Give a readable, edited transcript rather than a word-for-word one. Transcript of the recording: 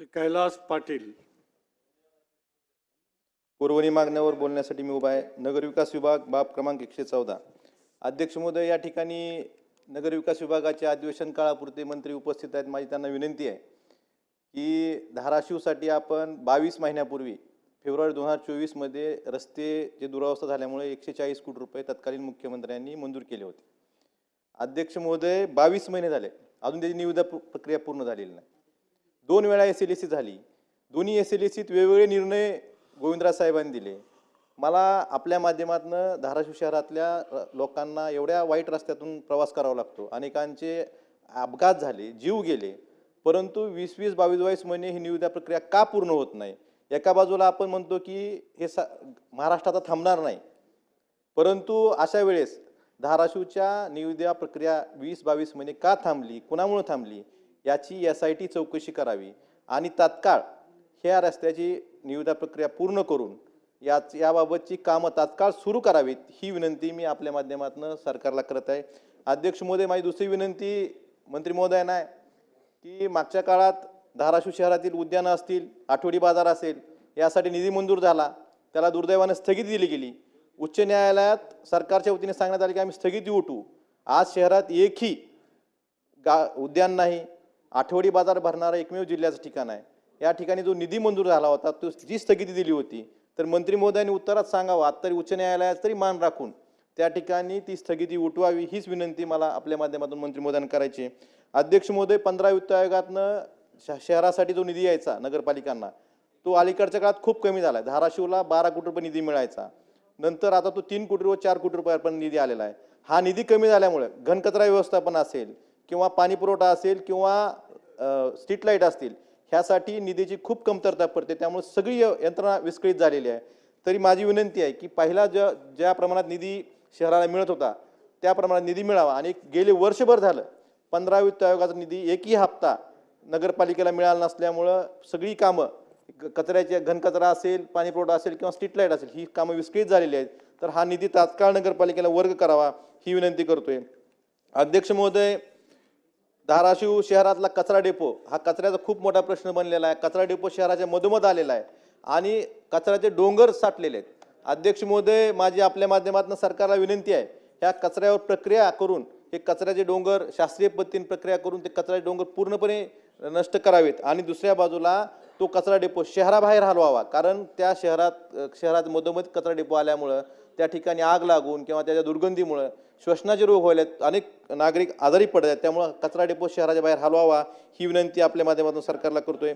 श्री कैलास पाटील. पुरवणी मागण्यावर बोलण्यासाठी मी उभा आहे. नगरविकास विभाग बाब क्रमांक 114. अध्यक्ष महोदय, या ठिकाणी नगरविकास विभागाचे अधिवेशन काळापुरते मंत्री उपस्थित आहेत. माझी त्यांना विनंती आहे की धाराशिवसाठी आपण 22 महिन्यापूर्वी फेब्रुवारी 2024 मध्ये रस्ते जे दुरावस्था झाल्यामुळे 140 कोटी रुपये तत्कालीन मुख्यमंत्र्यांनी मंजूर केले होते. अध्यक्ष महोदय, 22 महिने झाले, अजून त्याची निविदा प्रक्रिया पूर्ण झालेली नाही. 2 वेळा SLEC झाली. दोन्ही SLECत वेगवेगळे निर्णय गोविंदराज साहेबांनी दिले. मला आपल्या माध्यमातून धाराशिव शहरातल्या लोकांना एवढ्या वाईट रस्त्यातून प्रवास करावा लागतो, अनेकांचे अपघात झाले, जीव गेले, परंतु 20-20, 22-22 महिने ही निविदा प्रक्रिया का पूर्ण होत नाही? एका बाजूला आपण म्हणतो की हे महाराष्ट्रात थांबणार नाही, परंतु अशा वेळेस धाराशिवच्या निविदा प्रक्रिया 20-22 महिने का थांबली, कुणामुळे थांबली, याची SIT चौकशी करावी आणि तात्काळ ह्या रस्त्याची निविदा प्रक्रिया पूर्ण करून याबाबतची कामं तात्काळ सुरू करावीत, ही विनंती मी आपल्या माध्यमातून सरकारला करत आहे. अध्यक्ष महोदय, माझी दुसरी विनंती मंत्री महोदयांना आहे की मागच्या काळात धाराशिव शहरातील उद्यानं असतील, आठवडी बाजार असेल, यासाठी निधी मंजूर झाला, त्याला दुर्दैवाने स्थगिती दिली गेली. उच्च न्यायालयात सरकारच्या वतीने सांगण्यात आले की आम्ही स्थगिती उठवू. आज शहरात एकही उद्यान नाही, आठवडी बाजार भरणारं एकमेव जिल्ह्याचं ठिकाण आहे. या ठिकाणी जो निधी मंजूर झाला होता, तो जी स्थगिती दिली होती, तर मंत्री महोदयांनी उत्तरात सांगावं, आता तरी उच्च न्यायालयात तरी मान राखून त्या ठिकाणी ती स्थगिती उठवावी, हीच विनंती मला आपल्या माध्यमातून मंत्री महोदयांना करायची. अध्यक्ष महोदय, 15 वित्त आयोगातनं शहरासाठी जो निधी यायचा नगरपालिकांना, तो अलीकडच्या काळात खूप कमी झाला आहे. धाराशिवला 12 कोटी रुपये निधी मिळायचा, नंतर आता तो 3 कोटी व 4 कोटी रुपयापर्यंत निधी आलेला आहे. हा निधी कमी झाल्यामुळे घनकचरा व्यवस्थापन असेल किंवा पाणी पुरवठा असेल किंवा स्ट्रीट लाईट असतील, ह्यासाठी निधीची खूप कमतरता पडते, त्यामुळे सगळी यंत्रणा विस्कळीत झालेली आहे. तरी माझी विनंती आहे की पहिला ज्या प्रमाणात निधी शहराला मिळत होता त्या प्रमाणात निधी मिळावा. आणि गेले वर्षभर झालं 15 वित्त आयोगाचा निधी एकही हप्ता नगरपालिकेला मिळाला नसल्यामुळं सगळी कामं, कचऱ्याचे घनकचरा असेल, पाणी पुरवठा असेल किंवा स्ट्रीट लाईट असेल, ही कामं विस्कळीत झालेली आहेत. तर हा निधी तात्काळ नगरपालिकेला वर्ग करावा, ही विनंती करतोय. अध्यक्ष महोदय, धाराशिव शहरातला कचरा डेपो हा कचऱ्याचा खूप मोठा प्रश्न बनलेला आहे. कचरा डेपो शहराच्या मधोमध आलेला आहे आणि कचऱ्याचे डोंगर साठलेले आहेत. अध्यक्ष महोदय, माझी आपल्या माध्यमातून सरकारला विनंती आहे, ह्या कचऱ्यावर प्रक्रिया करून हे कचऱ्याचे डोंगर शास्त्रीय पद्धतीने प्रक्रिया करून ते कचऱ्याचे डोंगर पूर्णपणे नष्ट करावेत आणि दुसऱ्या बाजूला तो कचरा डेपो शहराबाहेर हलवावा. कारण त्या शहरात मधोमध कचरा डेपो आल्यामुळं त्या ठिकाणी आग लागून किंवा त्याच्या दुर्गंधीमुळे श्वसनाचे रोग व्हायलेत, अनेक नागरिक आजारी पडत आहेत. त्यामुळे कचरा डेपो शहराच्या बाहेर हलवावा, ही विनंती आपल्या माध्यमातून सरकारला करतोय.